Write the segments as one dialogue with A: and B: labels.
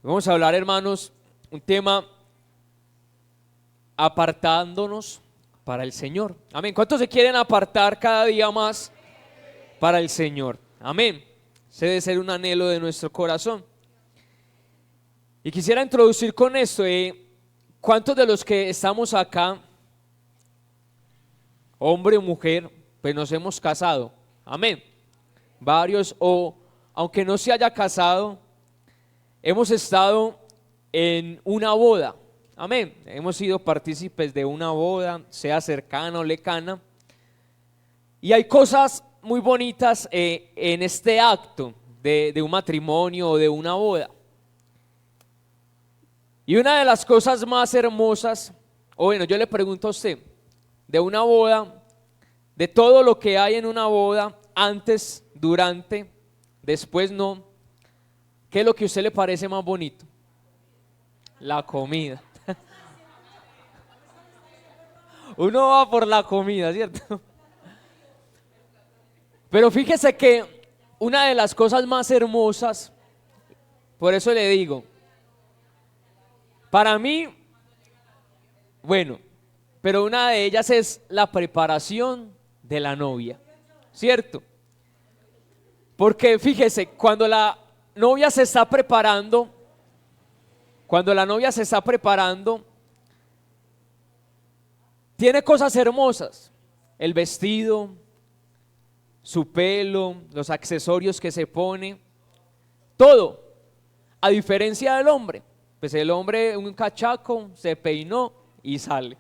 A: Vamos a hablar, hermanos, un tema apartándonos para el Señor. Amén. ¿Cuántos se quieren apartar cada día más para el Señor? Amén. Ese debe ser un anhelo de nuestro corazón. Y quisiera introducir con esto, ¿cuántos de los que estamos acá, hombre o mujer, pues nos hemos casado? Amén. Varios, o aunque no se haya casado, hemos estado en una boda. Amén. Hemos sido partícipes de una boda, sea cercana o lejana. Y hay cosas muy bonitas en este acto de un matrimonio o de una boda. Y una de las cosas más hermosas, o bueno, yo le pregunto a usted, de una boda, de todo lo que hay en una boda, antes, durante, después no, ¿qué es lo que a usted le parece más bonito? La comida. Uno va por la comida, ¿cierto? Pero fíjese que una de las cosas más hermosas, por eso le digo, para mí, bueno, pero una de ellas es la preparación de la novia, ¿cierto? Porque fíjese, cuando la novia se está preparando, tiene cosas hermosas, el vestido, su pelo, los accesorios que se pone, todo, a diferencia del hombre. Pues el hombre, un cachaco, se peinó y sale,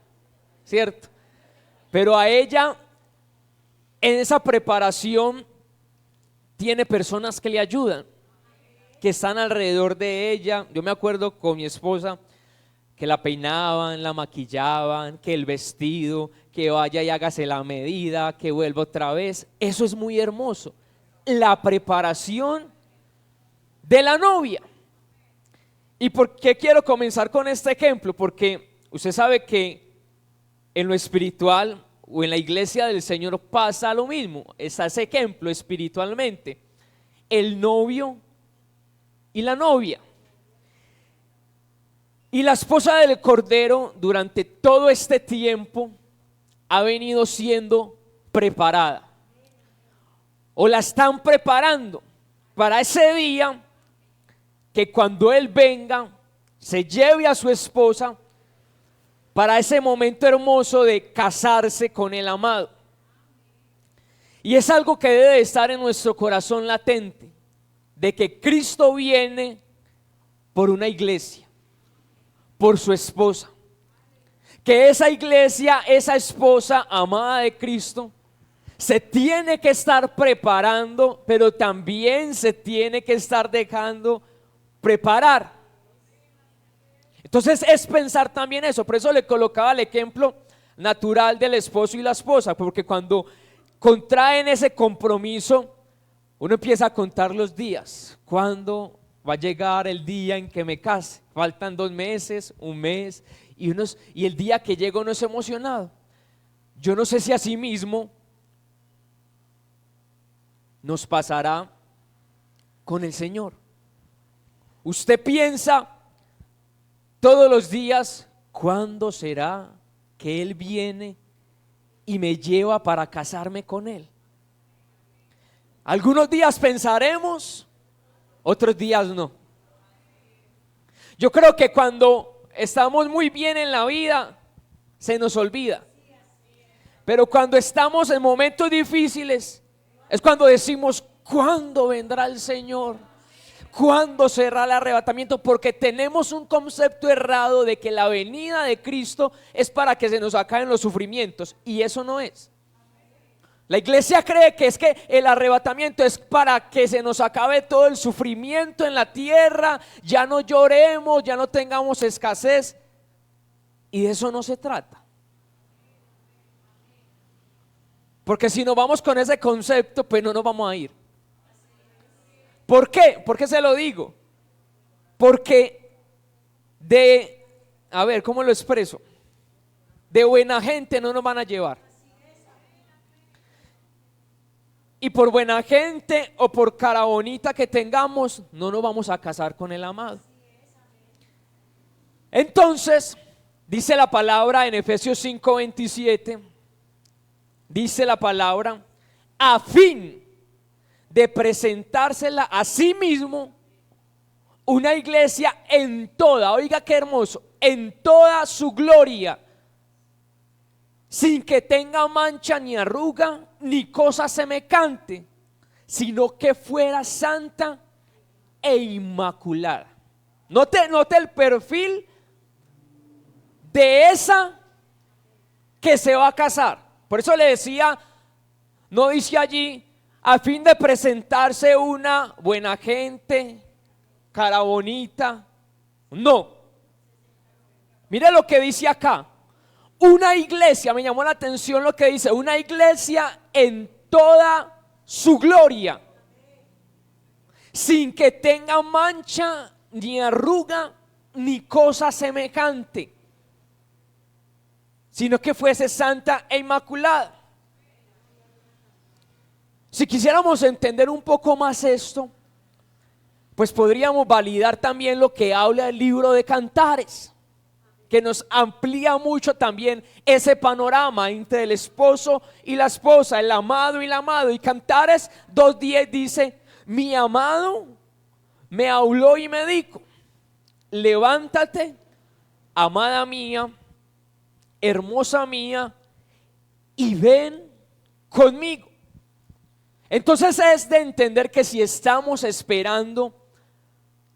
A: ¿cierto? Pero a ella, en esa preparación, tiene personas que le ayudan, que están alrededor de ella. Yo me acuerdo con mi esposa, que la peinaban, la maquillaban, que el vestido, que vaya y hágase la medida, que vuelva otra vez. Eso es muy hermoso, la preparación de la novia. ¿Y por qué quiero comenzar con este ejemplo? Porque usted sabe que en lo espiritual o en la iglesia del Señor pasa lo mismo. Está ese ejemplo espiritualmente, el novio y la novia. Y la esposa del Cordero durante todo este tiempo ha venido siendo preparada, o la están preparando para ese día que cuando Él venga se lleve a su esposa para ese momento hermoso de casarse con el amado. Y es algo que debe estar en nuestro corazón latente, de que Cristo viene por una iglesia, por su esposa, que esa iglesia, esa esposa amada de Cristo, se tiene que estar preparando, pero también se tiene que estar dejando preparar. Entonces es pensar también eso. Por eso le colocaba el ejemplo natural del esposo y la esposa, porque cuando contraen ese compromiso, uno empieza a contar los días. ¿Cuándo va a llegar el día en que me case? Faltan 2 meses, 1 mes, y el día que llega uno es emocionado. Yo no sé si así mismo nos pasará con el Señor. Usted piensa todos los días, ¿cuándo será que Él viene y me lleva para casarme con Él? Algunos días pensaremos, otros días no. Yo creo que cuando estamos muy bien en la vida, se nos olvida. Pero cuando estamos en momentos difíciles, es cuando decimos, ¿cuándo vendrá el Señor? ¿Cuándo será el arrebatamiento? Porque tenemos un concepto errado de que la venida de Cristo es para que se nos acaben los sufrimientos, y eso no es. La iglesia cree que es que el arrebatamiento es para que se nos acabe todo el sufrimiento en la tierra, ya no lloremos, ya no tengamos escasez, y de eso no se trata. Porque si nos vamos con ese concepto, pues no nos vamos a ir. ¿Por qué? ¿Por qué se lo digo? Porque a ver, ¿cómo lo expreso? De buena gente no nos van a llevar. Y por buena gente o por cara bonita que tengamos, no nos vamos a casar con el amado. Entonces, dice la palabra en Efesios 5:27, dice la palabra, a fin de presentársela a sí mismo una iglesia en toda, oiga qué hermoso, en toda su gloria, sin que tenga mancha ni arruga ni cosa semejante, sino que fuera santa e inmaculada. Note el perfil de esa que se va a casar. Por eso le decía, no dice allí, a fin de presentarse una buena gente, cara bonita. No. Mire lo que dice acá. Una iglesia, me llamó la atención lo que dice, una iglesia en toda su gloria, sin que tenga mancha, ni arruga, ni cosa semejante, sino que fuese santa e inmaculada. Si quisiéramos entender un poco más esto, pues podríamos validar también lo que habla el libro de Cantares, que nos amplía mucho también ese panorama entre el esposo y la esposa, el amado y la amada. Y Cantares 2:10 dice, mi amado me habló y me dijo, levántate, amada mía, hermosa mía, y ven conmigo. Entonces es de entender que si estamos esperando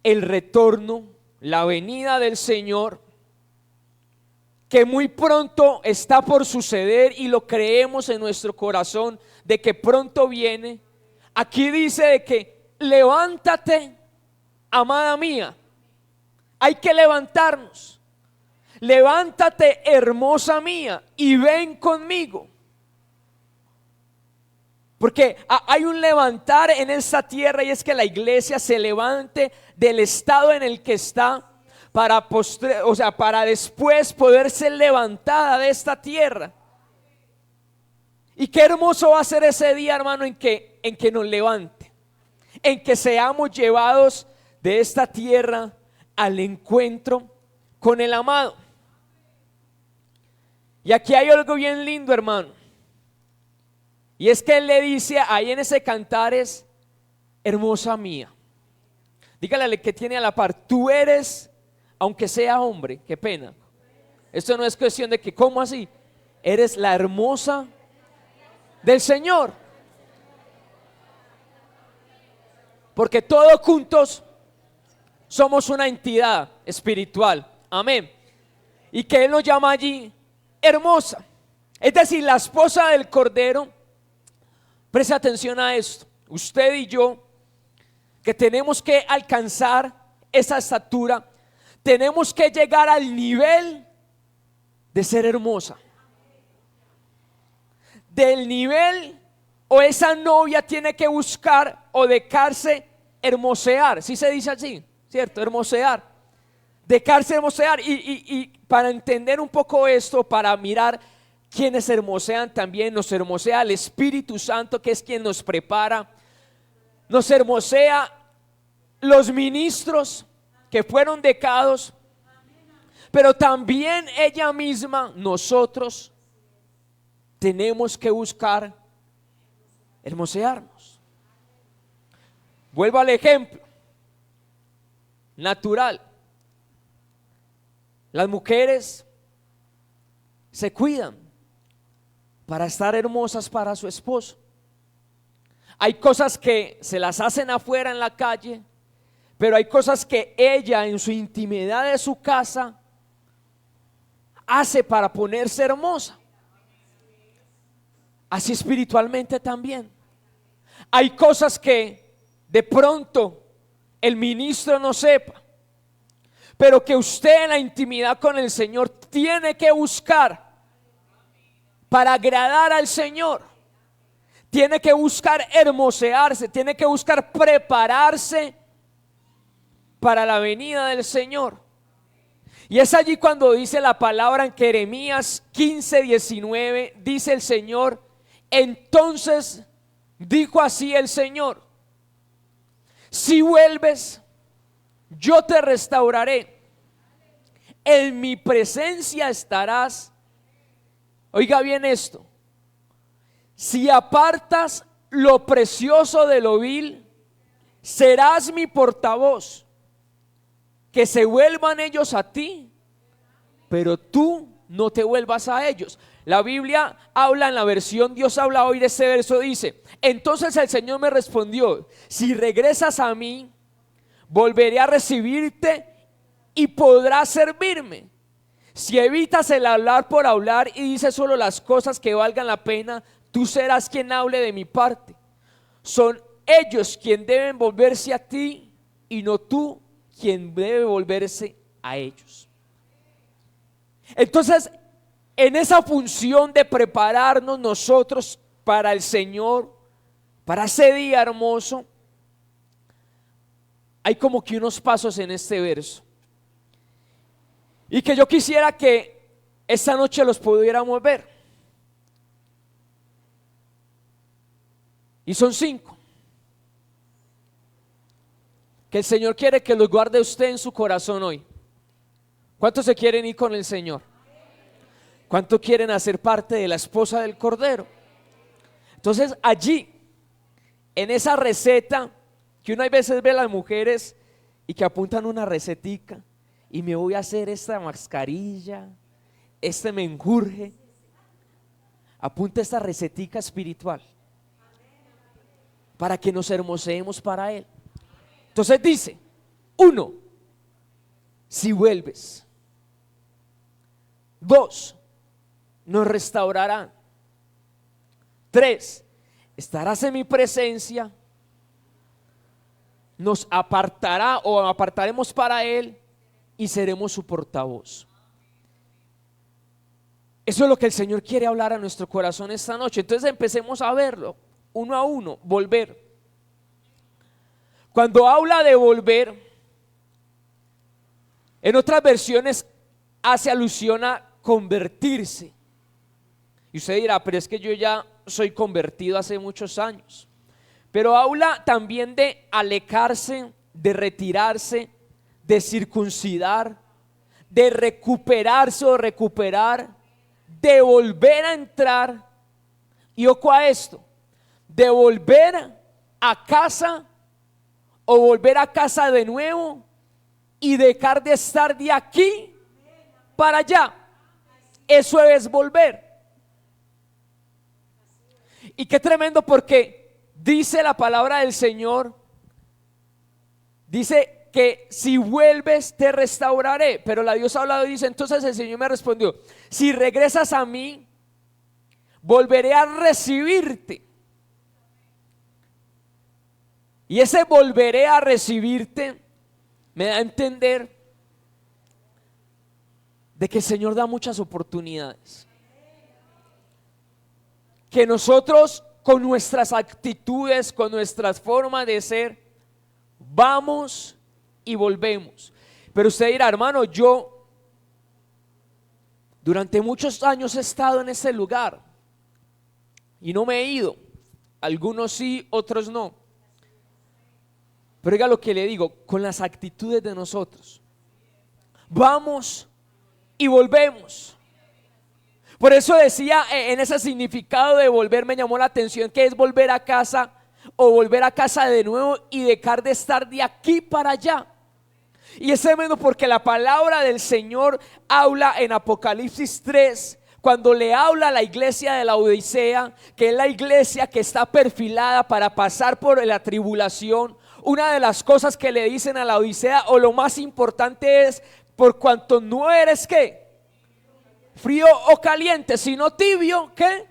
A: el retorno, la venida del Señor, que muy pronto está por suceder y lo creemos en nuestro corazón de que pronto viene, aquí dice de que levántate, amada mía. Hay que levantarnos. Levántate, hermosa mía, y ven conmigo. Porque hay un levantar en esta tierra, y es que la iglesia se levante del estado en el que está para después poder ser levantada de esta tierra. Y qué hermoso va a ser ese día, hermano, en que nos levante, en que seamos llevados de esta tierra al encuentro con el amado. Y aquí hay algo bien lindo, hermano, y es que él le dice ahí en ese Cantares, hermosa mía. Dígale al que tiene a la par, tú eres, aunque sea hombre, qué pena. Esto no es cuestión de que, ¿cómo así? Eres la hermosa del Señor. Porque todos juntos somos una entidad espiritual. Amén. Y que Él nos llama allí hermosa. Es decir, la esposa del Cordero. Preste atención a esto. Usted y yo, que tenemos que alcanzar esa estatura, tenemos que llegar al nivel de ser hermosa. Del nivel, o esa novia tiene que buscar o dejarse hermosear. ¿Sí se dice así? ¿Cierto? Hermosear. Dejarse hermosear. Y para entender un poco esto, para mirar quienes hermosean también, nos hermosea el Espíritu Santo, que es quien nos prepara. Nos hermosea los ministros que fueron decados, pero también ella misma, nosotros tenemos que buscar hermosearnos. Vuelvo al ejemplo natural. Las mujeres se cuidan para estar hermosas para su esposo. Hay cosas que se las hacen afuera en la calle, pero hay cosas que ella en su intimidad de su casa hace para ponerse hermosa. Así espiritualmente también. Hay cosas que de pronto el ministro no sepa, pero que usted en la intimidad con el Señor tiene que buscar para agradar al Señor. Tiene que buscar hermosearse, tiene que buscar prepararse para la venida del Señor. Y es allí cuando dice la palabra en Jeremías 15:19, dice el Señor, entonces dijo así el Señor, si vuelves, yo te restauraré, en mi presencia estarás. Oiga bien esto: si apartas lo precioso de lo vil, serás mi portavoz. Que se vuelvan ellos a ti, pero tú no te vuelvas a ellos. La Biblia habla, en la versión Dios habla hoy, de ese verso dice: entonces el Señor me respondió, si regresas a mí, volveré a recibirte y podrás servirme. Si evitas el hablar por hablar y dices solo las cosas que valgan la pena, tú serás quien hable de mi parte. Son ellos quien deben volverse a ti y no tú quien debe volverse a ellos. Entonces, en esa función de prepararnos nosotros para el Señor, para ese día hermoso, hay como que unos pasos en este verso, y que yo quisiera que esta noche los pudiéramos ver. Y son 5 que el Señor quiere que los guarde usted en su corazón hoy. ¿Cuántos se quieren ir con el Señor? ¿Cuántos quieren hacer parte de la esposa del Cordero? Entonces allí, en esa receta, que uno a veces ve a las mujeres y que apuntan una recetica, y me voy a hacer esta mascarilla, este menjurje. Apunta esta recetica espiritual para que nos hermoseemos para Él. Entonces dice: 1, si vuelves. 2, nos restaurarán. 3, estarás en mi presencia. Nos apartará o apartaremos para Él y seremos su portavoz. Eso es lo que el Señor quiere hablar a nuestro corazón esta noche. Entonces empecemos a verlo uno a uno. Volver. Cuando habla de volver, en otras versiones hace alusión a convertirse. Y usted dirá: pero es que yo ya soy convertido hace muchos años. Pero habla también de alejarse, de retirarse, de circuncidar, de recuperarse o recuperar, de volver a entrar. Y ojo a esto: de volver a casa o volver a casa de nuevo y dejar de estar de aquí para allá. Eso es volver. Y qué tremendo, porque dice la palabra del Señor, dice que si vuelves te restauraré. Pero la Dios ha hablado y dice: entonces el Señor me respondió, si regresas a mí, volveré a recibirte. Y ese volveré a recibirte me da a entender de que el Señor da muchas oportunidades, que nosotros con nuestras actitudes, con nuestras formas de ser, vamos y volvemos. Pero usted dirá: hermano, yo durante muchos años he estado en ese lugar y no me he ido. Algunos sí, otros no. Pero oiga lo que le digo, con las actitudes de nosotros, vamos y volvemos. Por eso decía, en ese significado de volver, me llamó la atención, que es volver a casa o volver a casa de nuevo y dejar de estar de aquí para allá. Y es tremendo porque la palabra del Señor habla en Apocalipsis 3, cuando le habla a la iglesia de la Odisea, que es la iglesia que está perfilada para pasar por la tribulación. Una de las cosas que le dicen a la Odisea, o lo más importante, es: por cuanto no eres ¿qué? Frío o caliente, sino tibio, ¿qué?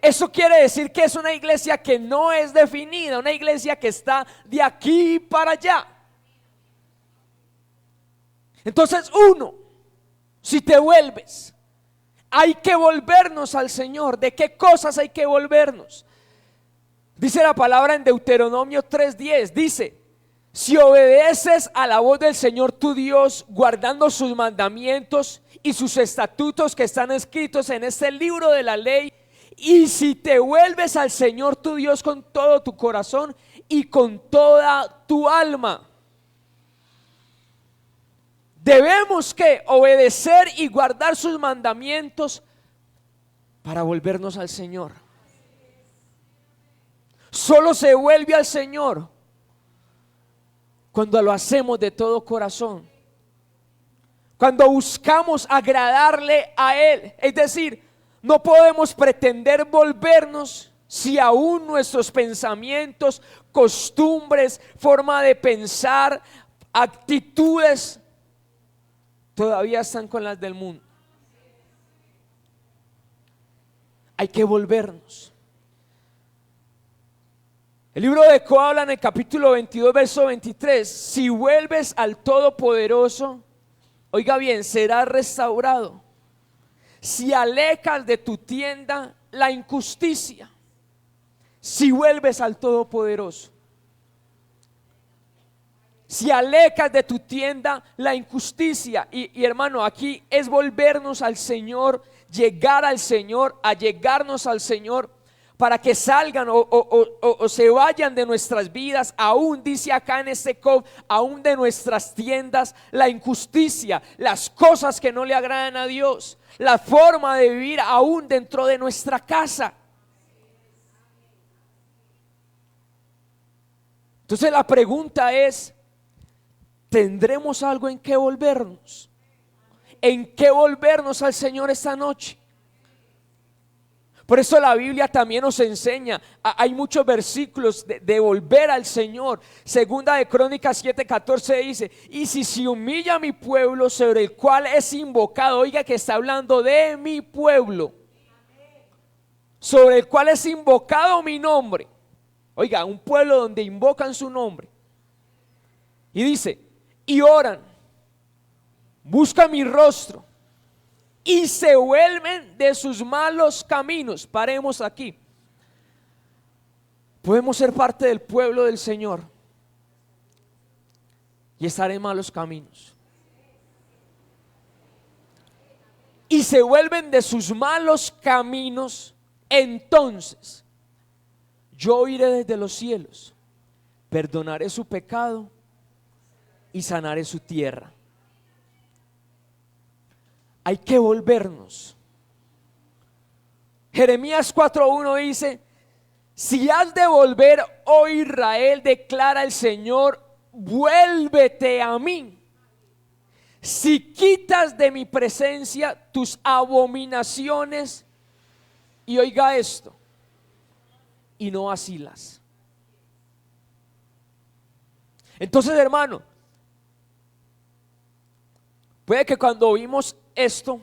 A: Eso quiere decir que es una iglesia que no es definida, una iglesia que está de aquí para allá. Entonces, 1, si te vuelves, hay que volvernos al Señor. ¿De qué cosas hay que volvernos? Dice la palabra en Deuteronomio 3:10, dice: si obedeces a la voz del Señor tu Dios, guardando sus mandamientos y sus estatutos que están escritos en este libro de la ley, y si te vuelves al Señor tu Dios con todo tu corazón y con toda tu alma. Debemos que obedecer y guardar sus mandamientos para volvernos al Señor. Solo se vuelve al Señor cuando lo hacemos de todo corazón, cuando buscamos agradarle a Él. Es decir, no podemos pretender volvernos si aún nuestros pensamientos, costumbres, forma de pensar, actitudes todavía están con las del mundo. Hay que volvernos. El libro de Job habla en el capítulo 22, verso 23. Si vuelves al Todopoderoso, oiga bien, serás restaurado. Si alejas de tu tienda la injusticia, si vuelves al Todopoderoso, si alejas de tu tienda la injusticia, y hermano, aquí es volvernos al Señor, llegar al Señor, allegarnos al Señor, para que salgan o se vayan de nuestras vidas, aún dice acá en este Job, aún de nuestras tiendas, la injusticia, las cosas que no le agradan a Dios, la forma de vivir aún dentro de nuestra casa. Entonces la pregunta es, ¿tendremos algo en qué volvernos? ¿En qué volvernos al Señor esta noche? Por eso la Biblia también nos enseña, hay muchos versículos de volver al Señor. Segunda de Crónicas 7:14 dice, y si se humilla mi pueblo sobre el cual es invocado, oiga que está hablando de mi pueblo, sobre el cual es invocado mi nombre. Oiga, un pueblo donde invocan su nombre. Y dice, y oran, buscan mi rostro y se vuelven de sus malos caminos. Paremos aquí. Podemos ser parte del pueblo del Señor y estar en malos caminos. Y se vuelven de sus malos caminos, entonces yo iré desde los cielos, perdonaré su pecado y sanaré su tierra. Hay que volvernos. Jeremías 4:1 dice, si has de volver, oh Israel, declara el Señor, vuélvete a mí. Si quitas de mi presencia tus abominaciones, y oiga esto, y no vacilas. Entonces, hermano, puede que cuando oímos esto,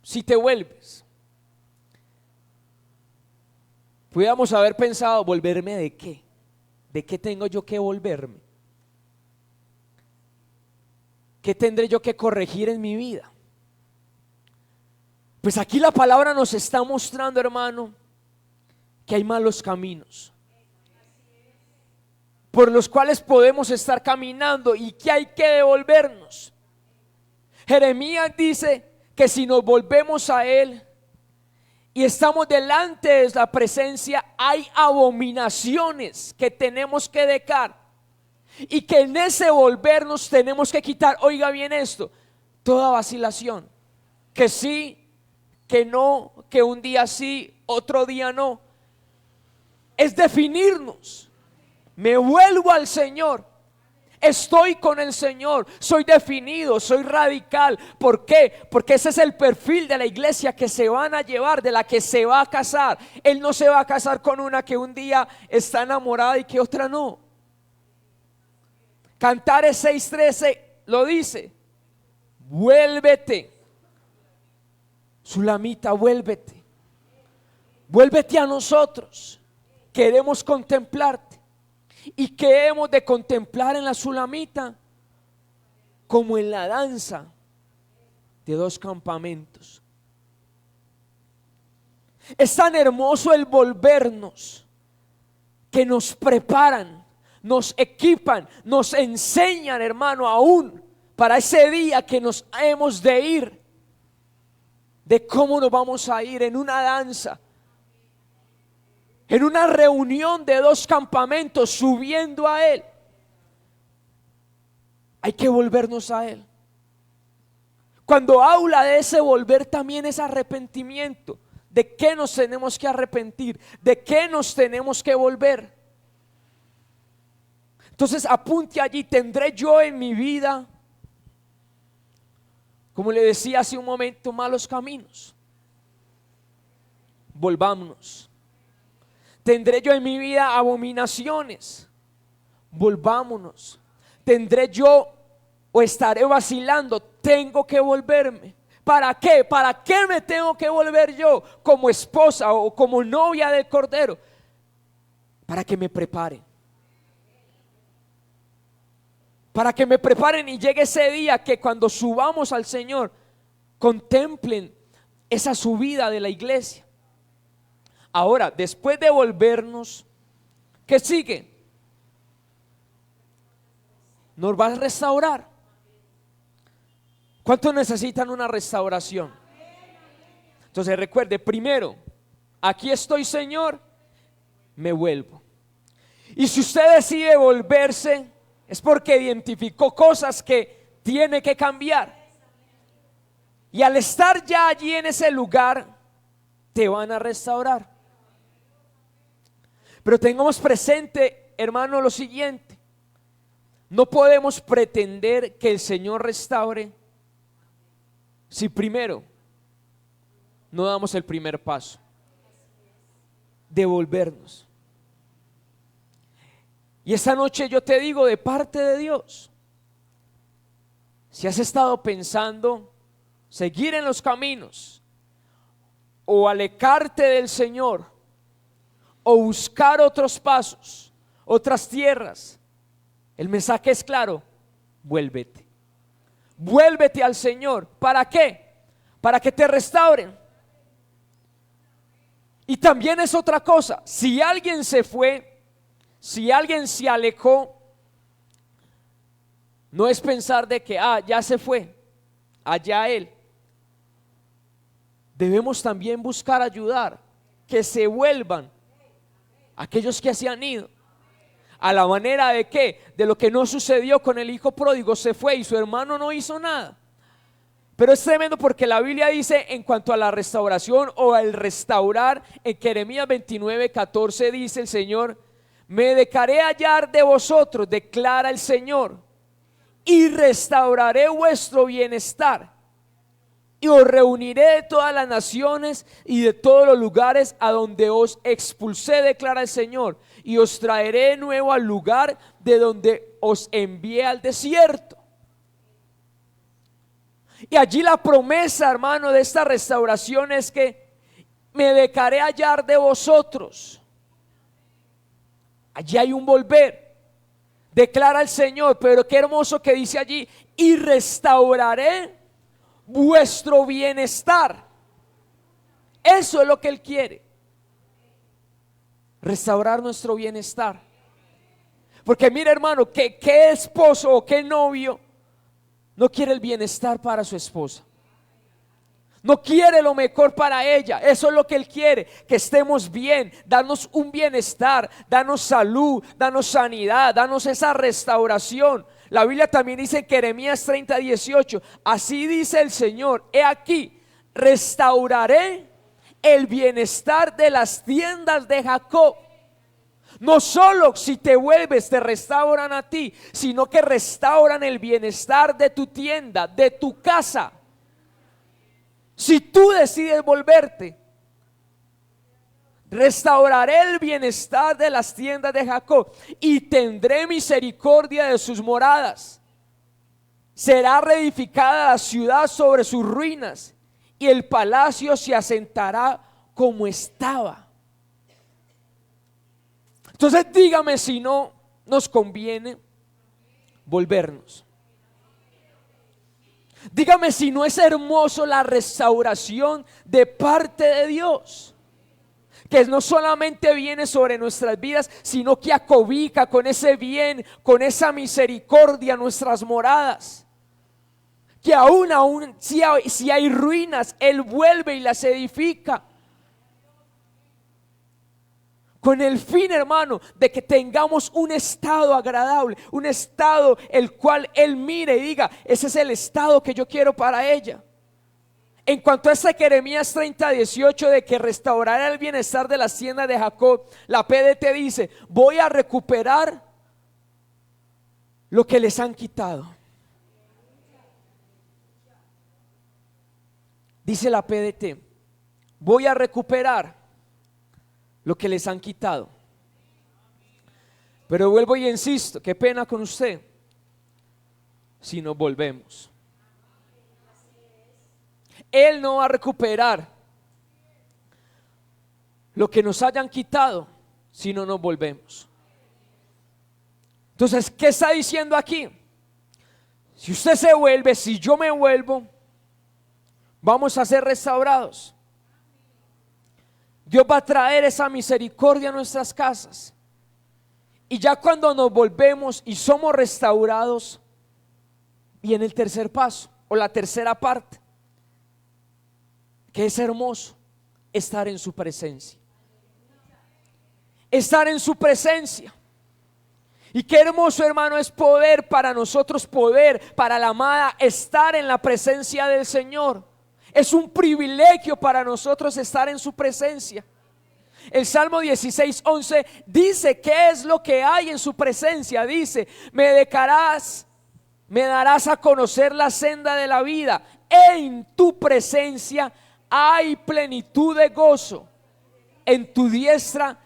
A: si te vuelves, pudiéramos haber pensado, ¿volverme de qué? ¿De qué tengo yo que volverme? ¿Qué tendré yo que corregir en mi vida? Pues aquí la palabra nos está mostrando, hermano, que hay malos caminos por los cuales podemos estar caminando y que hay que devolvernos. Jeremías dice que si nos volvemos a Él y estamos delante de la presencia, hay abominaciones que tenemos que dejar y que en ese volvernos tenemos que quitar, oiga bien esto, toda vacilación, que sí, que no, que un día sí, otro día no. Es definirnos. Me vuelvo al Señor, estoy con el Señor, soy definido, soy radical. ¿Por qué? Porque ese es el perfil de la iglesia que se van a llevar, de la que se va a casar. Él no se va a casar con una que un día está enamorada y que otra no. Cantares 6:13 lo dice, vuélvete, Sulamita, vuélvete, vuélvete a nosotros, queremos contemplarte. ¿Y qué hemos de contemplar en la Sulamita? Como en la danza de dos campamentos. Es tan hermoso el volvernos, que nos preparan, nos equipan, nos enseñan, hermano, aún para ese día que nos hemos de ir, de cómo nos vamos a ir en una danza, en una reunión de dos campamentos, subiendo a Él. hay que volvernos a Él. Cuando habla de ese volver también es arrepentimiento. ¿De qué nos tenemos que arrepentir? ¿De qué nos tenemos que volver? Entonces apunte allí, ¿tendré yo en mi vida, como le decía hace un momento, malos caminos? Volvámonos. ¿Tendré yo en mi vida abominaciones? Volvámonos. ¿Tendré yo o estaré vacilando? Tengo que volverme. ¿Para qué? ¿Para qué me tengo que volver yo como esposa o como novia del Cordero? Para que me preparen. Para que me preparen y llegue ese día que cuando subamos al Señor, contemplen esa subida de la iglesia. Ahora, después de volvernos, ¿qué sigue? Nos va a restaurar. ¿Cuántos necesitan una restauración? Entonces recuerde, primero, aquí estoy, Señor, me vuelvo. Y si usted decide volverse, es porque identificó cosas que tiene que cambiar. Y al estar ya allí en ese lugar, te van a restaurar. Pero tengamos presente, hermano, lo siguiente: no podemos pretender que el Señor restaure si primero no damos el primer paso de volvernos. Y esta noche yo te digo de parte de Dios, si has estado pensando seguir en los caminos o alejarte del Señor o buscar otros pasos, otras tierras, el mensaje es claro: vuélvete. Vuélvete al Señor. ¿Para qué? Para que te restauren. Y también es otra cosa: si alguien se fue, si alguien se alejó, no es pensar de que ya se fue, allá él. Debemos también buscar ayudar, que se vuelvan aquellos que se han ido. A la manera de qué, de lo que no sucedió con el hijo pródigo. Se fue y su hermano no hizo nada. Pero es tremendo porque la Biblia dice en cuanto a la restauración o al restaurar, en Jeremías 29:14 dice el Señor: me dejaré hallar de vosotros, declara el Señor, y restauraré vuestro bienestar, y os reuniré de todas las naciones y de todos los lugares a donde os expulsé, declara el Señor, y os traeré de nuevo al lugar de donde os envié al desierto. Y allí la promesa, hermano, de esta restauración es que me dejaré hallar de vosotros. Allí hay un volver, declara el Señor. Pero qué hermoso que dice allí: y restauraré vuestro bienestar. Eso es lo que Él quiere, restaurar nuestro bienestar. Porque mira, hermano, que qué esposo o qué novio no quiere el bienestar para su esposa, no quiere lo mejor para ella. Eso es lo que Él quiere, que estemos bien, darnos un bienestar, darnos salud, darnos sanidad, darnos esa restauración. La Biblia también dice en Jeremías 30:18: así dice el Señor, he aquí, restauraré el bienestar de las tiendas de Jacob. No solo si te vuelves te restauran a ti, sino que restauran el bienestar de tu tienda, de tu casa. Si tú decides volverte, restauraré el bienestar de las tiendas de Jacob y tendré misericordia de sus moradas. Será reedificada la ciudad sobre sus ruinas y el palacio se asentará como estaba. Entonces dígame si no nos conviene volvernos. Dígame si no es hermoso la restauración de parte de Dios, que no solamente viene sobre nuestras vidas, sino que acobija con ese bien, con esa misericordia nuestras moradas. Que aún si hay ruinas, Él vuelve y las edifica. con el fin, hermano, de que tengamos un estado agradable, un estado el cual Él mire y diga, ese es el estado que yo quiero para ella. En cuanto a este Jeremías 30:18 de que restaurará el bienestar de las tiendas de Jacob, la PDT dice, voy a recuperar lo que les han quitado. Dice la PDT, voy a recuperar lo que les han quitado. Pero vuelvo y insisto, qué pena con usted si nos volvemos. Él no va a recuperar lo que nos hayan quitado si no nos volvemos. Entonces, ¿qué está diciendo aquí? Si usted se vuelve, si yo me vuelvo, vamos a ser restaurados. Dios va a traer esa misericordia a nuestras casas. Y ya cuando nos volvemos y somos restaurados, viene el tercer paso o la tercera parte, que es hermoso, estar en su presencia. Estar en su presencia. Y qué hermoso, hermano, es poder para nosotros, poder para la amada, estar en la presencia del Señor. Es un privilegio para nosotros estar en su presencia. El Salmo 16:11 dice qué es lo que hay en su presencia. Dice, me darás a conocer la senda de la vida. En tu presencia hay plenitud de gozo. En tu diestra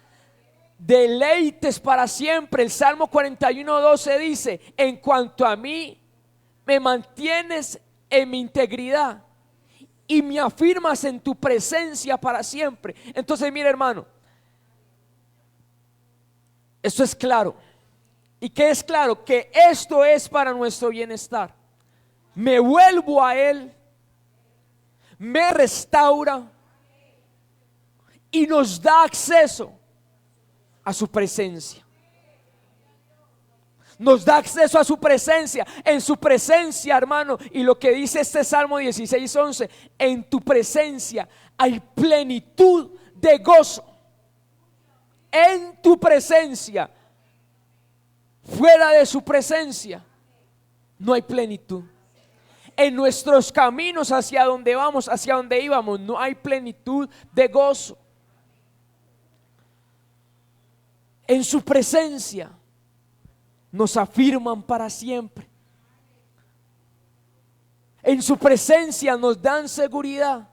A: deleites para siempre. El Salmo 41:12 dice, en cuanto a mí, me mantienes en mi integridad y me afirmas en tu presencia para siempre. Entonces, mire, hermano, esto es claro. ¿Y qué es claro? Que esto es para nuestro bienestar. Me vuelvo a Él, me restaura y nos da acceso a su presencia. Nos da acceso a su presencia. En su presencia, hermano, y lo que dice este Salmo 16:11, en tu presencia hay plenitud de gozo. En tu presencia. Fuera de su presencia no hay plenitud. En nuestros caminos hacia donde vamos, hacia donde íbamos, no hay plenitud de gozo. En su presencia nos afirman para siempre. En su presencia nos dan seguridad.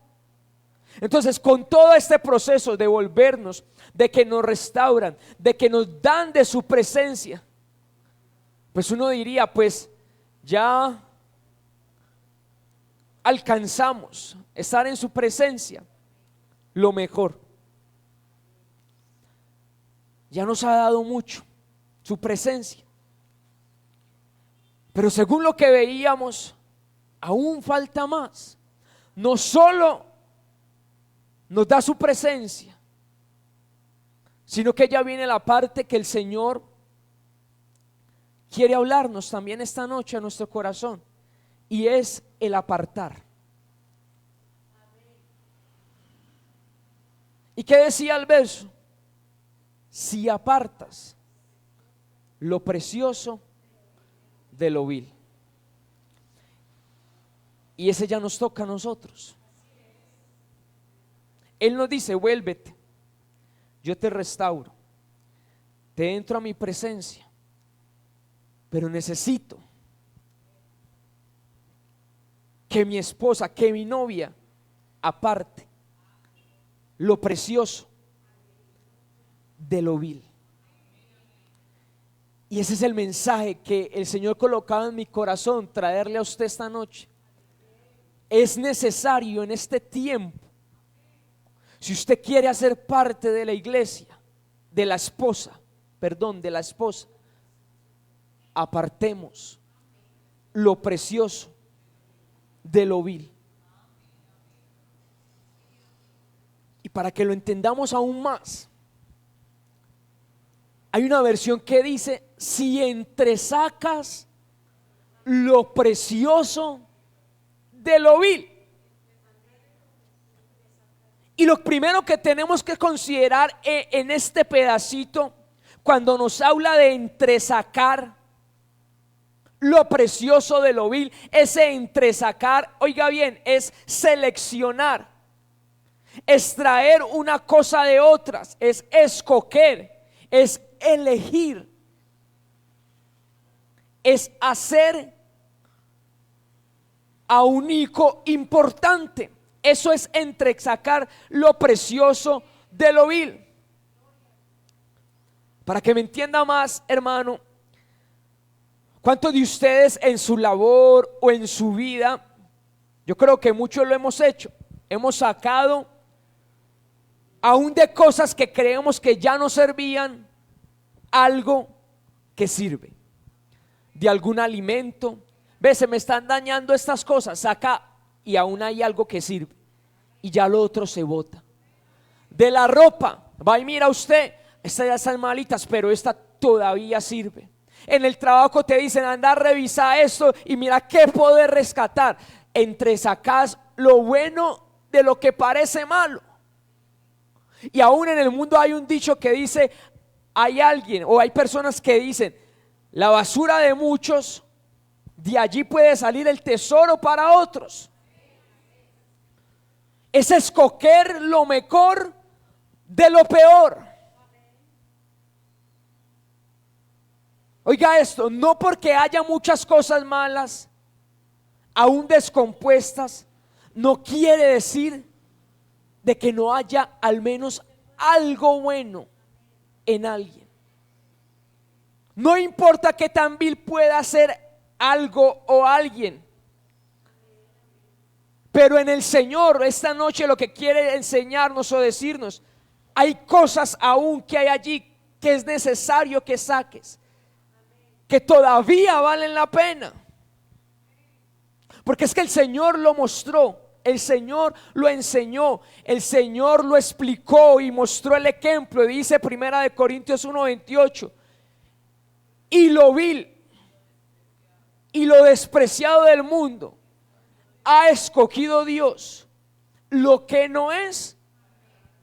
A: Entonces, con todo este proceso de volvernos, de que nos restauran, de que nos dan de su presencia, pues uno diría, pues ya alcanzamos estar en su presencia, lo mejor. Ya nos ha dado mucho su presencia. Pero según lo que veíamos, aún falta más. No solo nos da su presencia, sino que ya viene la parte que el Señor quiere hablarnos también esta noche a nuestro corazón, y es el apartar. ¿Y qué decía el verso? Si apartas lo precioso de lo vil. Y ese ya nos toca a nosotros. Él nos dice, vuélvete, yo te restauro, te entro a mi presencia, pero necesito que mi esposa, que mi novia aparte lo precioso de lo vil. Y ese es el mensaje que el Señor colocaba en mi corazón, traerle a usted esta noche. Es necesario en este tiempo, si usted quiere hacer parte de la iglesia, de la esposa, apartemos lo precioso de lo vil. Y para que lo entendamos aún más, hay una versión que dice, si entresacas lo precioso de lo vil. Y lo primero que tenemos que considerar en este pedacito, cuando nos habla de entresacar lo precioso de lo vil, ese entresacar, oiga bien, es seleccionar, extraer una cosa de otras, es escoger, es elegir, es hacer a un hijo importante. Eso es entresacar lo precioso de lo vil. Para que me entienda más, hermano, ¿cuántos de ustedes en su labor o en su vida, yo creo que muchos lo hemos hecho, hemos sacado aún de cosas que creemos que ya no servían, algo que sirve, de algún alimento? Ve, se me están dañando estas cosas, saca y aún hay algo que sirve y ya lo otro se bota. De la ropa, va y mira usted, estas ya están malitas, pero esta todavía sirve. En el trabajo te dicen, anda a revisar esto y mira qué poder rescatar. Entresacás lo bueno de lo que parece malo. Y aún en el mundo hay un dicho que dice, hay alguien o hay personas que dicen, la basura de muchos, de allí puede salir el tesoro para otros. Es escoger lo mejor de lo peor. Oiga esto, no porque haya muchas cosas malas, aún descompuestas, no quiere decir de que no haya al menos algo bueno en alguien. No importa qué tan vil pueda ser algo o alguien, pero en el Señor esta noche lo que quiere enseñarnos o decirnos, hay cosas aún que hay allí que es necesario que saques, que todavía valen la pena, porque es que el Señor lo mostró, el Señor lo enseñó, el Señor lo explicó y mostró el ejemplo. Dice 1 Corintios 1:28, y lo vil y lo despreciado del mundo ha escogido Dios lo que no es,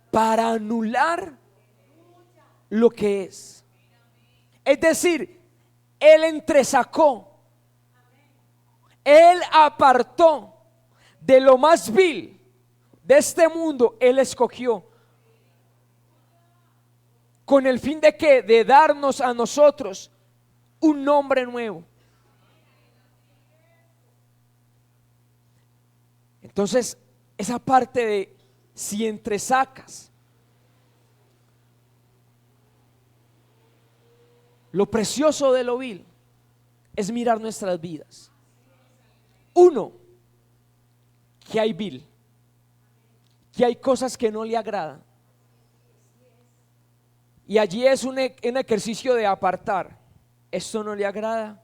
A: para anular lo que es. Es decir, Él entresacó, Él apartó de lo más vil de este mundo. Él escogió con el fin de que, de darnos a nosotros un nombre nuevo. Entonces, esa parte de si entresacas lo precioso de lo vil, es mirar nuestras vidas. Uno, que hay vil, que hay cosas que no le agradan. Y allí es un ejercicio de apartar. Esto no le agrada,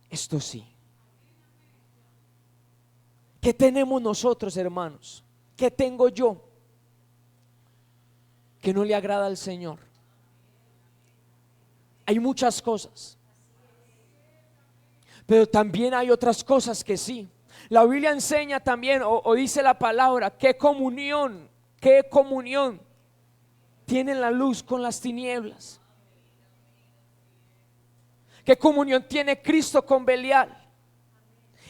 A: esto sí. ¿Qué tenemos nosotros, hermanos? ¿Qué tengo yo que no le agrada al Señor? Hay muchas cosas, pero también hay otras cosas que sí. La Biblia enseña también, o dice la palabra, qué comunión tiene la luz con las tinieblas. ¿Qué comunión tiene Cristo con Belial?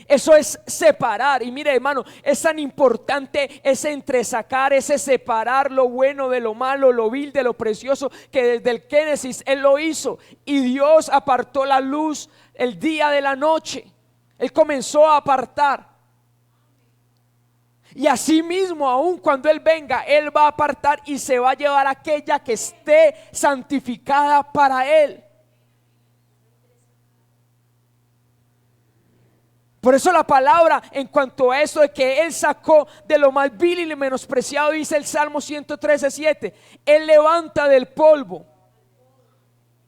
A: Eso es separar. Y mire, hermano, es tan importante ese entresacar, ese separar lo bueno de lo malo, lo vil de lo precioso, que desde el Génesis Él lo hizo. Y Dios apartó la luz el día de la noche. Él comenzó a apartar. Y así mismo, aun cuando Él venga, Él va a apartar y se va a llevar aquella que esté santificada para Él. Por eso la palabra en cuanto a eso de que Él sacó de lo más vil y lo menospreciado, dice el Salmo 113:7, Él levanta del polvo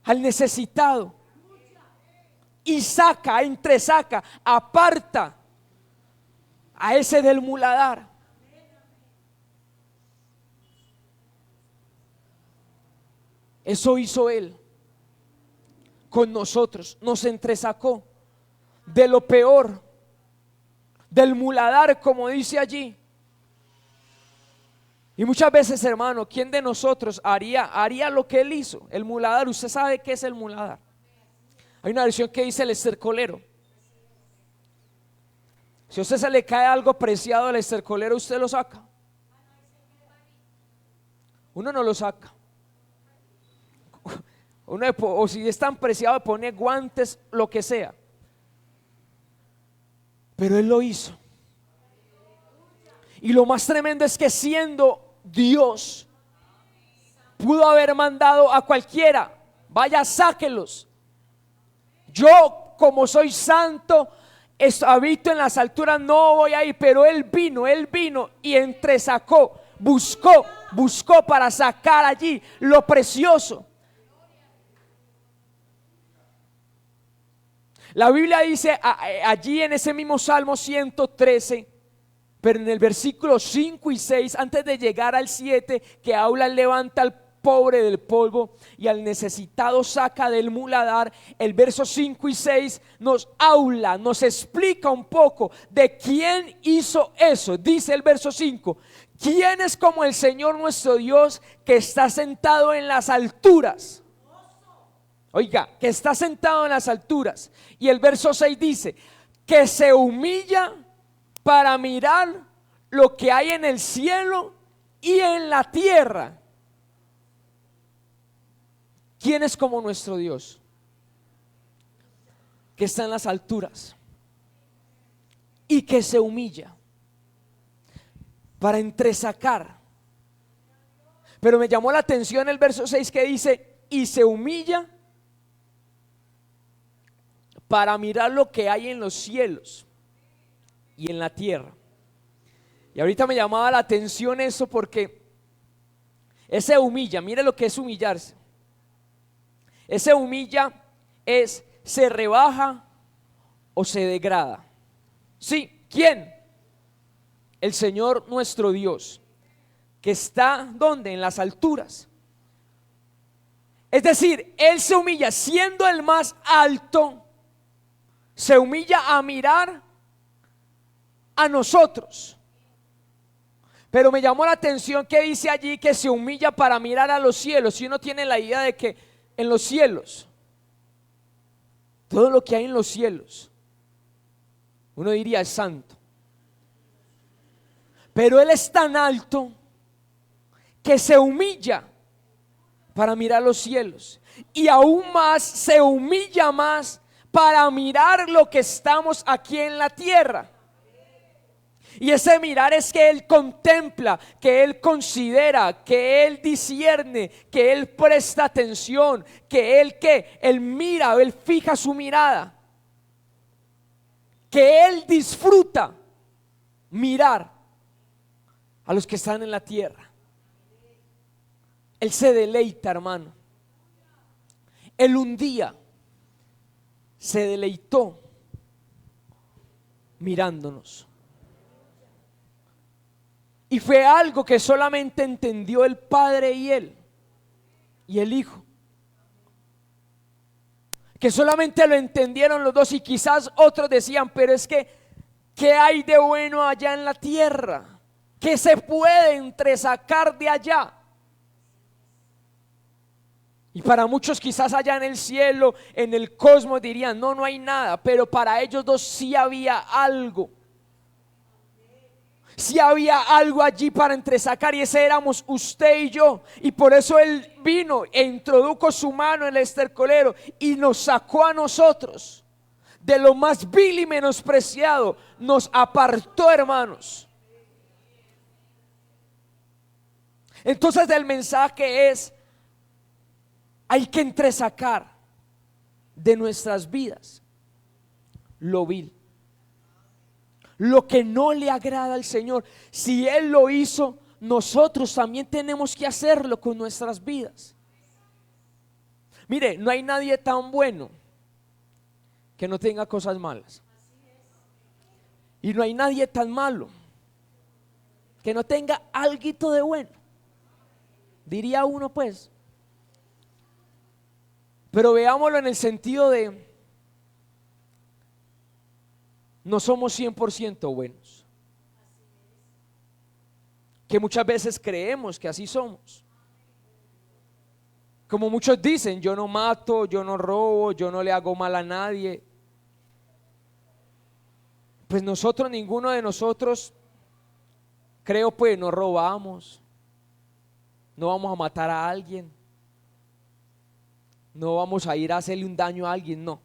A: al necesitado y saca, entresaca, aparta a ese del muladar. Eso hizo Él con nosotros, nos entresacó de lo peor, del muladar, como dice allí. Y muchas veces, hermano, ¿quién de nosotros haría lo que él hizo? El muladar, usted sabe qué es el muladar. Hay una versión que dice el estercolero. Si a usted se le cae algo preciado al estercolero, usted lo saca. Uno no lo saca. O si es tan preciado, pone guantes, lo que sea. Pero él lo hizo. Y lo más tremendo es que siendo Dios, pudo haber mandado a cualquiera: vaya, sáquelos. Yo, como soy santo, habito en las alturas, no voy a ir. Pero él vino y entresacó, buscó para sacar allí lo precioso. La Biblia dice allí en ese mismo Salmo 113, pero en el versículo 5 y 6, antes de llegar al 7, que habla: levanta al pobre del polvo y al necesitado saca del muladar. El verso 5 y 6 nos habla, nos explica un poco de quién hizo eso. Dice el verso 5: ¿quién es como el Señor nuestro Dios, que está sentado en las alturas? Oiga, que está sentado en las alturas. Y el verso 6 dice: que se humilla para mirar lo que hay en el cielo y en la tierra. ¿Quién es como nuestro Dios, que está en las alturas y que se humilla para entresacar? Pero me llamó la atención el verso 6 que dice: y se humilla para mirar lo que hay en los cielos y en la tierra. Y ahorita me llamaba la atención eso, porque ese humilla, mire lo que es humillarse. Ese humilla es: se rebaja o se degrada. Sí, ¿quién? El Señor nuestro Dios, que está ¿dónde? En las alturas. Es decir, Él se humilla siendo el más alto. Se humilla a mirar a nosotros. Pero me llamó la atención que dice allí que se humilla para mirar a los cielos. Y uno tiene la idea de que en los cielos, todo lo que hay en los cielos, uno diría es santo. Pero Él es tan alto que se humilla para mirar los cielos. Y aún más se humilla más para mirar lo que estamos aquí en la tierra. Y ese mirar es que Él contempla, que Él considera, que Él discierne, que Él presta atención, que Él mira, Él fija su mirada, que Él disfruta mirar a los que están en la tierra. Él se deleita, hermano. Él un día se deleitó mirándonos. Y fue algo que solamente entendió el Padre y Él y el Hijo, que solamente lo entendieron los dos. Y quizás otros decían: pero es que ¿qué hay de bueno allá en la tierra? ¿Qué se puede entresacar de allá? Y para muchos quizás allá en el cielo, en el cosmos, dirían: no hay nada. Pero para ellos dos sí había algo. Sí había algo allí para entresacar, y ese éramos usted y yo. Y por eso Él vino e introdujo su mano en el estercolero y nos sacó a nosotros de lo más vil y menospreciado. Nos apartó, hermanos. Entonces el mensaje es: hay que entresacar de nuestras vidas lo vil, lo que no le agrada al Señor. Si Él lo hizo, nosotros también tenemos que hacerlo con nuestras vidas. Mire, no hay nadie tan bueno que no tenga cosas malas. Y no hay nadie tan malo que no tenga alguito de bueno, diría uno, pues. Pero veámoslo en el sentido de: no somos 100% buenos. que muchas veces creemos que así somos. Como muchos dicen, yo no mato, yo no robo, yo no le hago mal a nadie. Pues nosotros, ninguno de nosotros, creo, pues no robamos, no vamos a matar a alguien, no vamos a ir a hacerle un daño a alguien, no.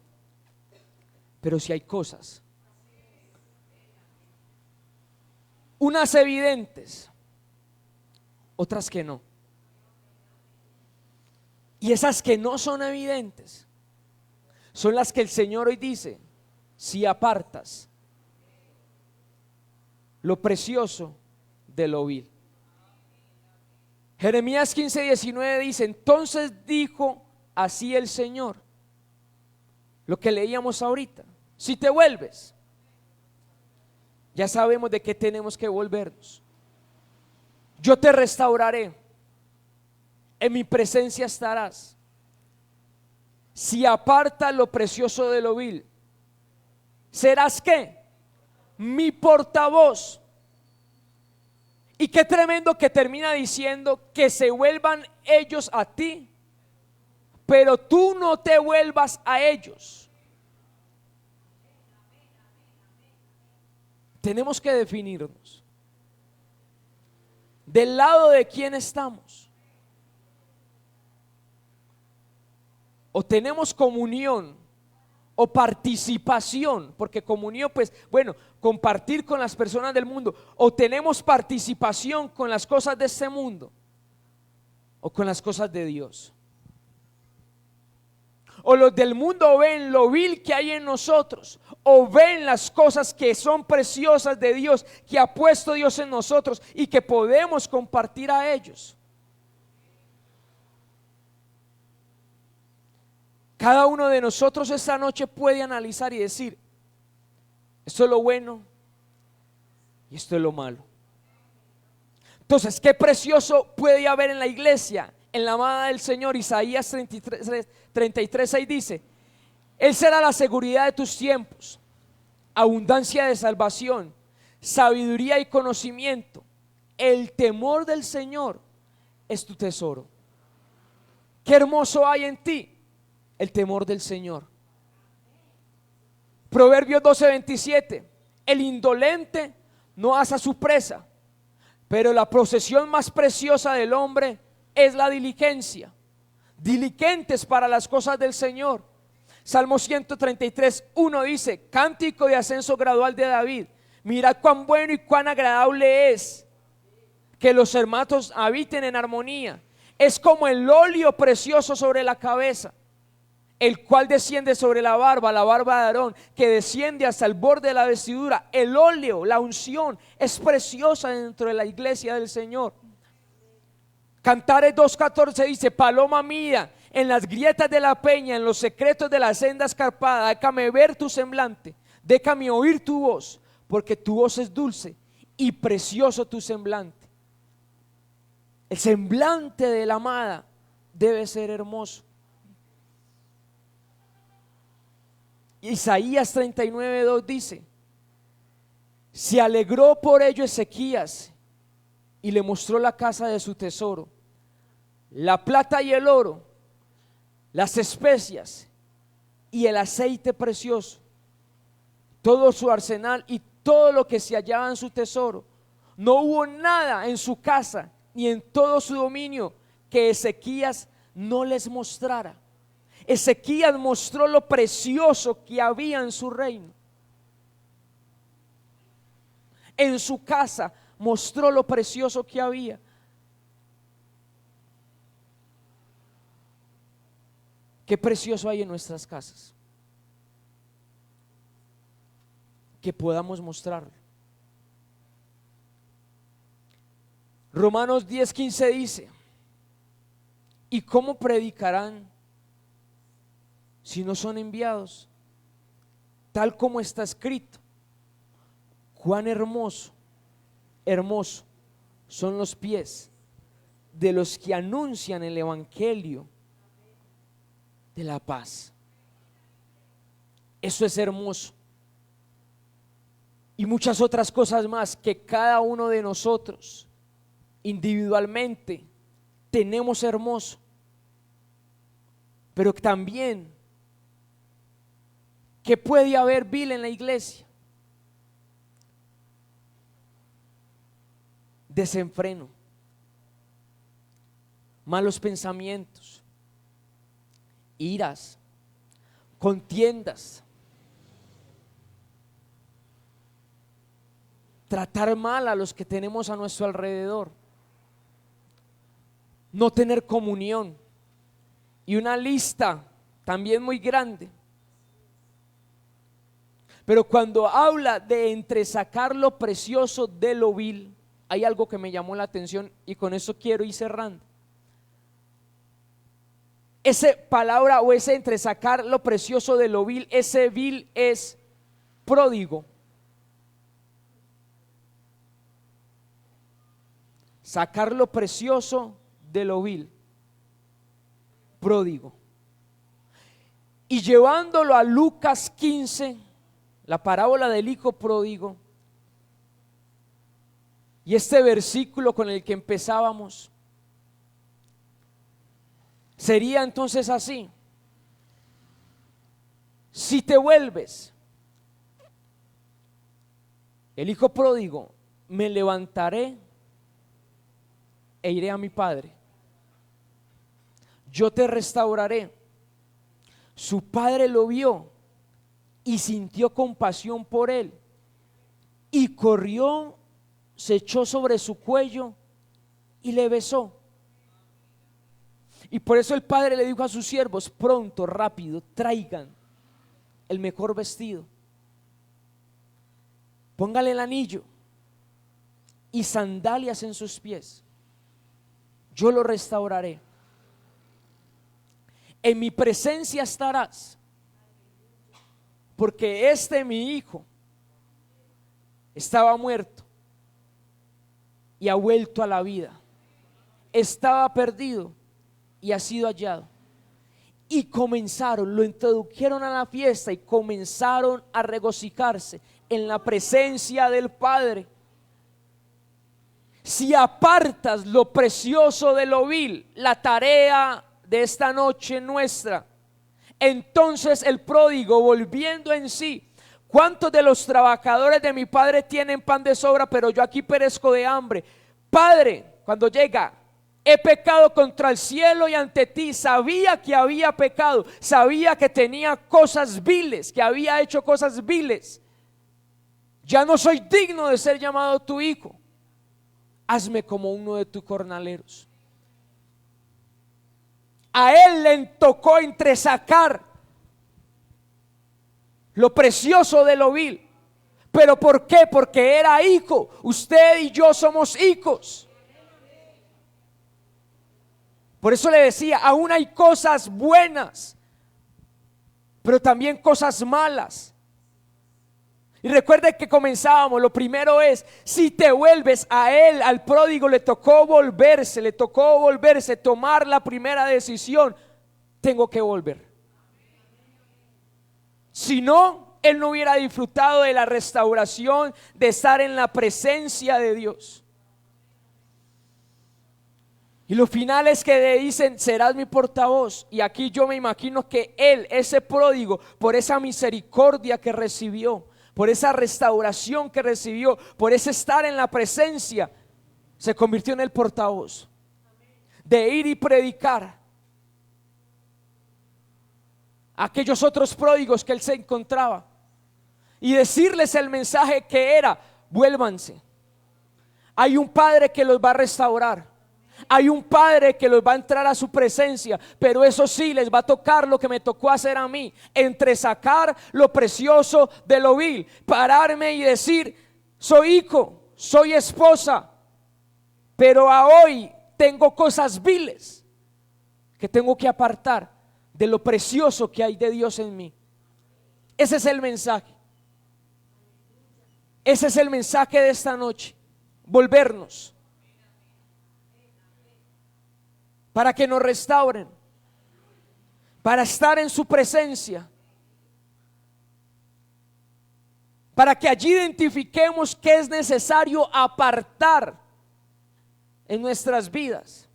A: Pero sí hay cosas, unas evidentes, otras que no. Y esas que no son evidentes son las que el Señor hoy dice: si apartas lo precioso de lo vil. Jeremías 15:19 dice: entonces dijo así el Señor, lo que leíamos ahorita, si te vuelves, ya sabemos de qué tenemos que volvernos. Yo te restauraré, en mi presencia estarás. Si apartas lo precioso de lo vil, serás ¿qué? Mi portavoz. Y qué tremendo que termina diciendo que se vuelvan ellos a ti, pero tú no te vuelvas a ellos. Tenemos que definirnos del lado de quién estamos. O tenemos comunión o participación, porque comunión, pues bueno, compartir con las personas del mundo, o tenemos participación con las cosas de este mundo o con las cosas de Dios. O los del mundo ven lo vil que hay en nosotros, o ven las cosas que son preciosas de Dios, que ha puesto Dios en nosotros y que podemos compartir a ellos. Cada uno de nosotros esta noche puede analizar y decir: esto es lo bueno y esto es lo malo. Entonces, ¿qué precioso puede haber en la iglesia, en la amada del Señor? Isaías 33:6 dice: Él será la seguridad de tus tiempos, abundancia de salvación, sabiduría y conocimiento. El temor del Señor es tu tesoro. Qué hermoso hay en ti el temor del Señor. Proverbios 12:27: el indolente no asa su presa, pero la posesión más preciosa del hombre es la diligencia. Diligentes para las cosas del Señor. Salmo 133:1 dice: cántico de ascenso gradual de David. Mirad cuán bueno y cuán agradable es que los hermanos habiten en armonía. Es como el óleo precioso sobre la cabeza, el cual desciende sobre la barba de Aarón, que desciende hasta el borde de la vestidura. El óleo, la unción, es preciosa dentro de la iglesia del Señor. Cantares 2:14 dice: paloma mía, en las grietas de la peña, en los secretos de la senda escarpada, déjame ver tu semblante, déjame oír tu voz, porque tu voz es dulce y precioso tu semblante. El semblante de la amada debe ser hermoso. Isaías 39:2 dice: se alegró por ello Ezequías y le mostró la casa de su tesoro, la plata y el oro, las especias y el aceite precioso, todo su arsenal y todo lo que se hallaba en su tesoro. No hubo nada en su casa ni en todo su dominio que Ezequías no les mostrara. Ezequías mostró lo precioso que había en su reino. En su casa mostró lo precioso que había. Qué precioso hay en nuestras casas, que podamos mostrarlo. Romanos 10:15 dice: ¿y cómo predicarán si no son enviados? Tal como está escrito: cuán hermoso, hermoso son los pies de los que anuncian el evangelio de la paz. Eso es hermoso. Y muchas otras cosas más que cada uno de nosotros individualmente tenemos hermoso, pero también que puede haber vil en la iglesia: desenfreno, malos pensamientos, iras, contiendas, tratar mal a los que tenemos a nuestro alrededor, no tener comunión, y una lista también muy grande. Pero cuando habla de entresacar lo precioso de lo vil, hay algo que me llamó la atención y con eso quiero ir cerrando. Esa palabra o ese entresacar lo precioso de lo vil, ese vil es pródigo. Sacar lo precioso de lo vil, pródigo. Y llevándolo a Lucas 15, la parábola del hijo pródigo, y este versículo con el que empezábamos, sería entonces así: si te vuelves el hijo pródigo, me levantaré e iré a mi padre, yo te restauraré. Su padre lo vio y sintió compasión por él, y corrió, se echó sobre su cuello y le besó. Y por eso el padre le dijo a sus siervos: pronto, rápido, traigan el mejor vestido, póngale el anillo y sandalias en sus pies, yo lo restauraré. En mi presencia estarás, porque mi hijo estaba muerto y ha vuelto a la vida, estaba perdido y ha sido hallado. Y comenzaron, lo introdujeron a la fiesta y comenzaron a regocijarse en la presencia del Padre. Si apartas lo precioso de lo vil, la tarea de esta noche nuestra, entonces el pródigo, volviendo en sí: ¿cuántos de los trabajadores de mi padre tienen pan de sobra, pero yo aquí perezco de hambre? Padre, cuando llega: he pecado contra el cielo y ante ti. Sabía que había pecado, sabía que tenía cosas viles, que había hecho cosas viles. Ya no soy digno de ser llamado tu hijo. Hazme como uno de tus jornaleros. A él le tocó entresacar lo precioso de lo vil. ¿Pero por qué? Porque era hijo. Usted y yo somos hijos. Por eso le decía: aún hay cosas buenas, pero también cosas malas. Y recuerde que comenzábamos, lo primero es: si te vuelves a él, al pródigo le tocó volverse, tomar la primera decisión: tengo que volver. Si no, él no hubiera disfrutado de la restauración, de estar en la presencia de Dios. Y lo final es que le dicen: serás mi portavoz. Y aquí yo me imagino que él, ese pródigo, por esa misericordia que recibió, por esa restauración que recibió, por ese estar en la presencia, se convirtió en el portavoz de ir y predicar a aquellos otros pródigos que él se encontraba y decirles el mensaje que era: vuélvanse, hay un Padre que los va a restaurar, hay un Padre que los va a entrar a su presencia, pero eso sí, les va a tocar lo que me tocó hacer a mí: entresacar lo precioso de lo vil, pararme y decir: soy hijo, soy esposa, pero a hoy tengo cosas viles que tengo que apartar de lo precioso que hay de Dios en mí. Ese es el mensaje. Ese es el mensaje de esta noche: volvernos, para que nos restauren, para estar en su presencia, para que allí identifiquemos qué es necesario apartar en nuestras vidas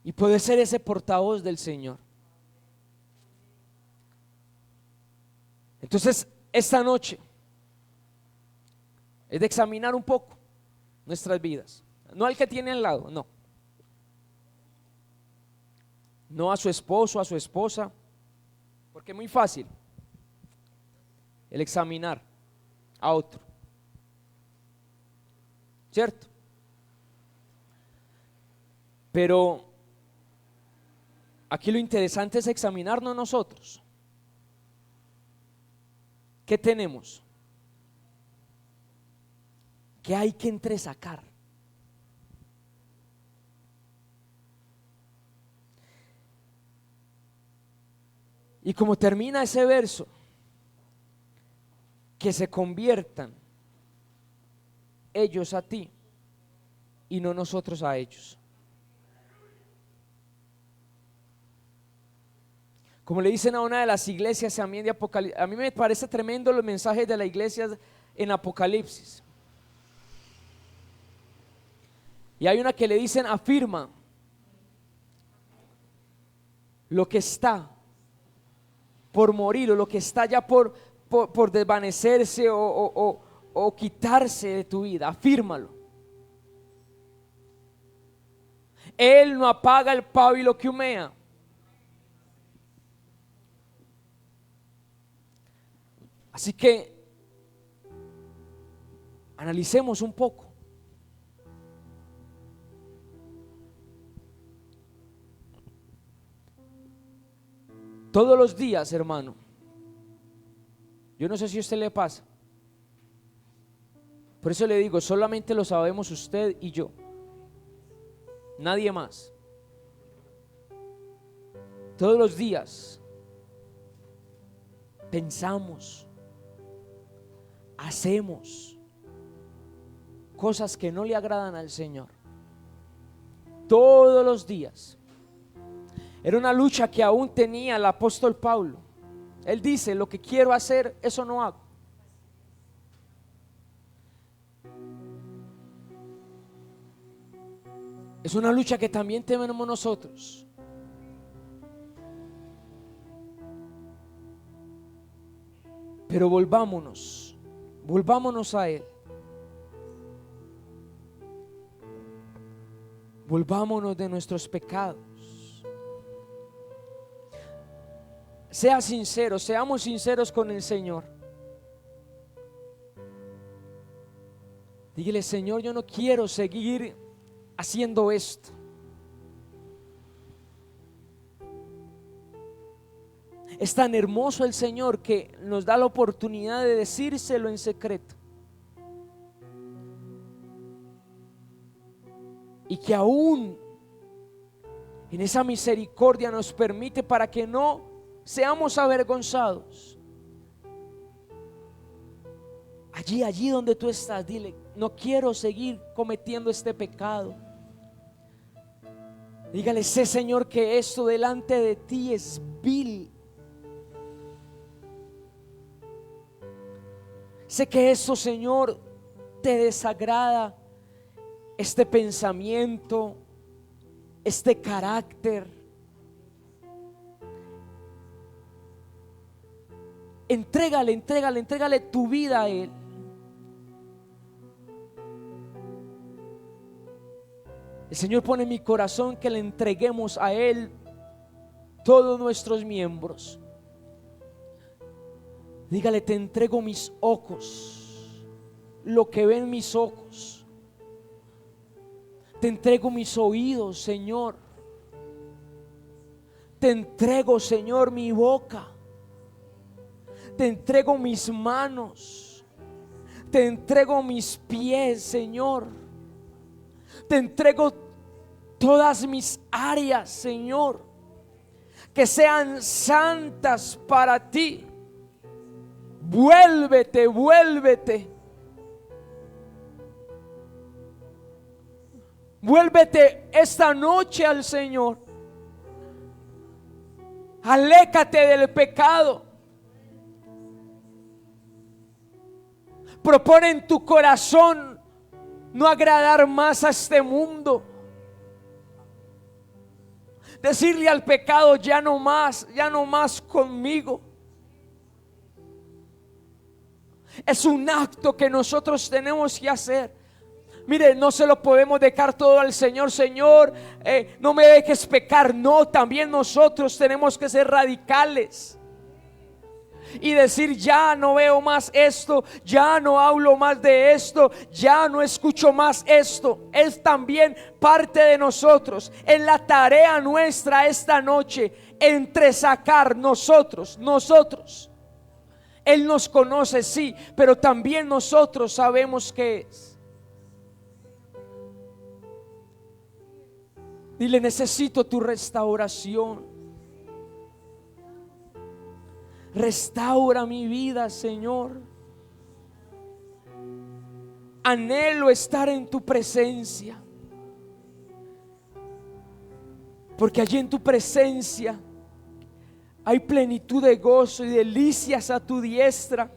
A: y poder ser ese portavoz del Señor. Entonces, esta noche es de examinar un poco nuestras vidas, no al que tiene al lado, no a su esposo, a su esposa, porque es muy fácil el examinar a otro, ¿cierto? Pero aquí lo interesante es examinarnos nosotros. ¿Qué tenemos? ¿Qué hay que entresacar? Y como termina ese verso, que se conviertan ellos a ti y no nosotros a ellos. Como le dicen a una de las iglesias también de Apocalipsis, a mí me parece tremendo los mensajes de la iglesia en Apocalipsis. Y hay una que le dicen: afirma lo que está por morir o lo que está ya por desvanecerse o quitarse de tu vida. Afírmalo. Él no apaga el pábilo que humea. Así que analicemos un poco. Todos los días, hermano, yo no sé si a usted le pasa, por eso le digo, solamente lo sabemos usted y yo, nadie más. Todos los días pensamos, hacemos cosas que no le agradan al Señor. Todos los días. Era una lucha que aún tenía el apóstol Pablo. Él dice: lo que quiero hacer, eso no hago. Es una lucha que también tenemos nosotros. Pero volvámonos a Él. Volvámonos de nuestros pecados. Sea sincero, seamos sinceros con el Señor. Dígale: Señor, yo no quiero seguir haciendo esto. Es tan hermoso el Señor que nos da la oportunidad de decírselo en secreto. Y que aún en esa misericordia nos permite para que no seamos avergonzados. Allí donde tú estás, dile: no quiero seguir cometiendo este pecado. Dígale: sé, Señor, que esto delante de ti es vil. Sé que eso, Señor, te desagrada, este pensamiento, este carácter. Entrégale tu vida a Él. El Señor pone en mi corazón que le entreguemos a Él todos nuestros miembros. Dígale: te entrego mis ojos, lo que ven mis ojos. Te entrego mis oídos, Señor. Te entrego, Señor, mi boca. Te entrego mis manos. Te entrego mis pies, Señor. Te entrego todas mis áreas, Señor, que sean santas para ti. Vuélvete. Vuélvete esta noche al Señor. Aléjate del pecado. Propone en tu corazón no agradar más a este mundo. Decirle al pecado, ya no más conmigo. Es un acto que nosotros tenemos que hacer. Mire, no se lo podemos dejar todo al Señor. Señor, no me dejes pecar. No, también nosotros tenemos que ser radicales y decir, ya no veo más esto, ya no hablo más de esto, ya no escucho más esto. Es también parte de nosotros. Es la tarea nuestra esta noche, entresacar nosotros. Él nos conoce, sí, pero también nosotros sabemos qué es. Dile, necesito tu restauración. Restaura mi vida, Señor. Anhelo estar en tu presencia, porque allí en tu presencia hay plenitud de gozo y delicias a tu diestra.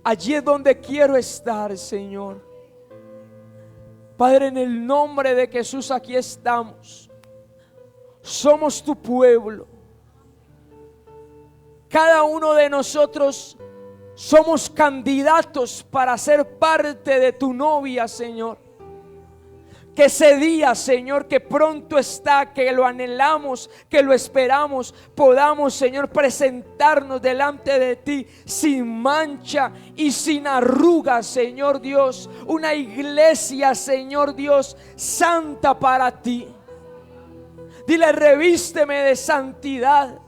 A: Allí es donde quiero estar, Señor. Padre, en el nombre de Jesús, aquí estamos. Somos tu pueblo. Cada uno de nosotros somos candidatos para ser parte de tu novia, Señor. Que ese día, Señor, que pronto está, que lo anhelamos, que lo esperamos, podamos, Señor, presentarnos delante de ti sin mancha y sin arrugas, Señor Dios. Una iglesia, Señor Dios, santa para ti. Dile, revísteme de santidad.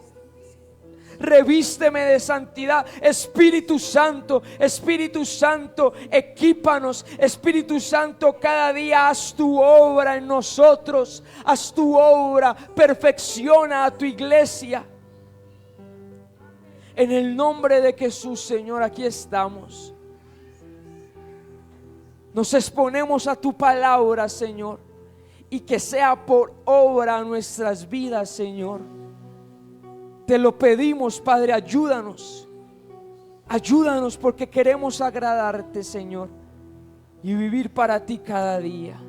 A: Revísteme de santidad. Espíritu Santo, equípanos. Espíritu Santo, cada día haz tu obra en nosotros. Haz tu obra, perfecciona a tu iglesia. En el nombre de Jesús, Señor, aquí estamos. Nos exponemos a tu palabra, Señor, y que sea por obra nuestras vidas, Señor. Te lo pedimos, Padre, ayúdanos. Ayúdanos porque queremos agradarte, Señor, y vivir para ti cada día.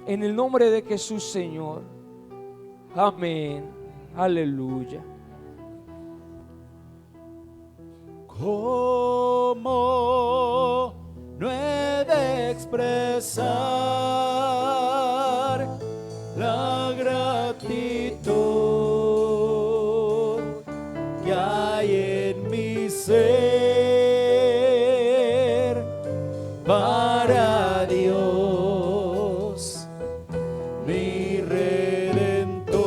A: En el nombre de Jesús, Señor. Amén. Aleluya.
B: ¿Cómo no he de expresar la gratitud que hay en mi ser para Dios, mi Redentor?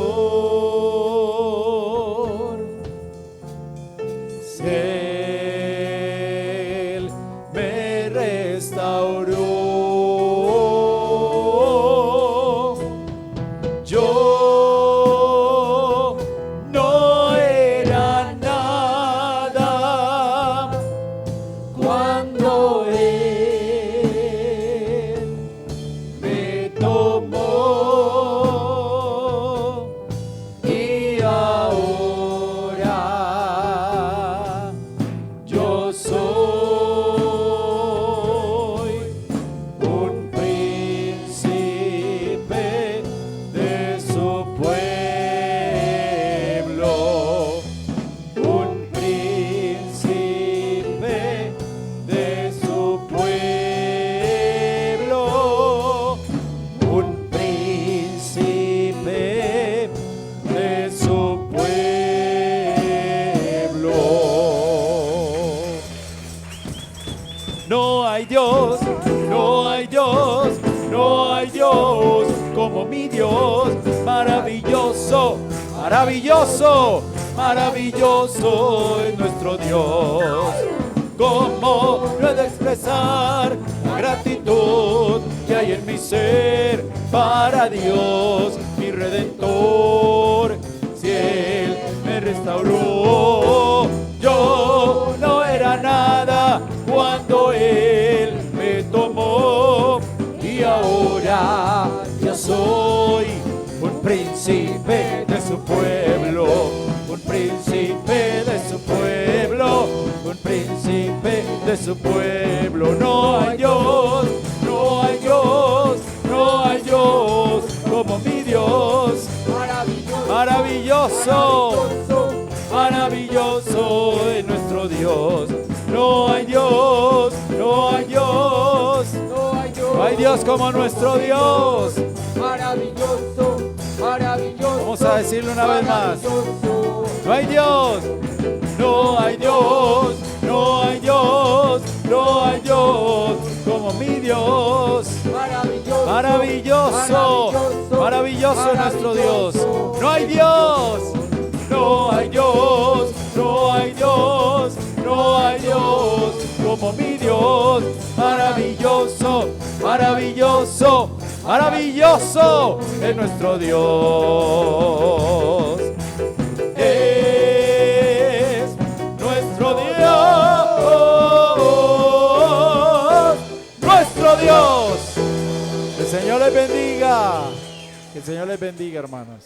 B: Si Él me restauró, yo no era nada cuando Él me tomó, y ahora yo soy un príncipe de su pueblo, un príncipe de su pueblo, un príncipe de su pueblo. No hay Dios, no hay Dios, no hay Dios como mi Dios. Maravilloso, maravilloso, maravilloso es nuestro Dios. ¿Cómo no he de expresar la gratitud que hay en mi ser para Dios, mi Redentor? Si Él me restauró, yo no era nada cuando Él me tomó, y ahora yo soy un príncipe de su pueblo, un príncipe de su pueblo, un príncipe de su pueblo. No hay Dios, no hay Dios maravilloso es nuestro Dios. No hay Dios, no hay Dios,
A: No hay Dios.
B: no hay Dios como nuestro Dios.
A: Maravilloso, maravilloso.
B: Vamos a decirlo una vez más.
A: Maravilloso.
B: No hay Dios, no hay Dios, no hay Dios, no hay Dios como mi Dios.
A: Maravilloso,
B: Maravilloso, maravilloso es nuestro Dios. No hay Dios, no hay Dios, no hay Dios, no hay Dios como mi Dios. Maravilloso, maravilloso, maravilloso es nuestro Dios. Es nuestro Dios, nuestro Dios. Que el Señor les bendiga. Que el Señor les bendiga, hermanos.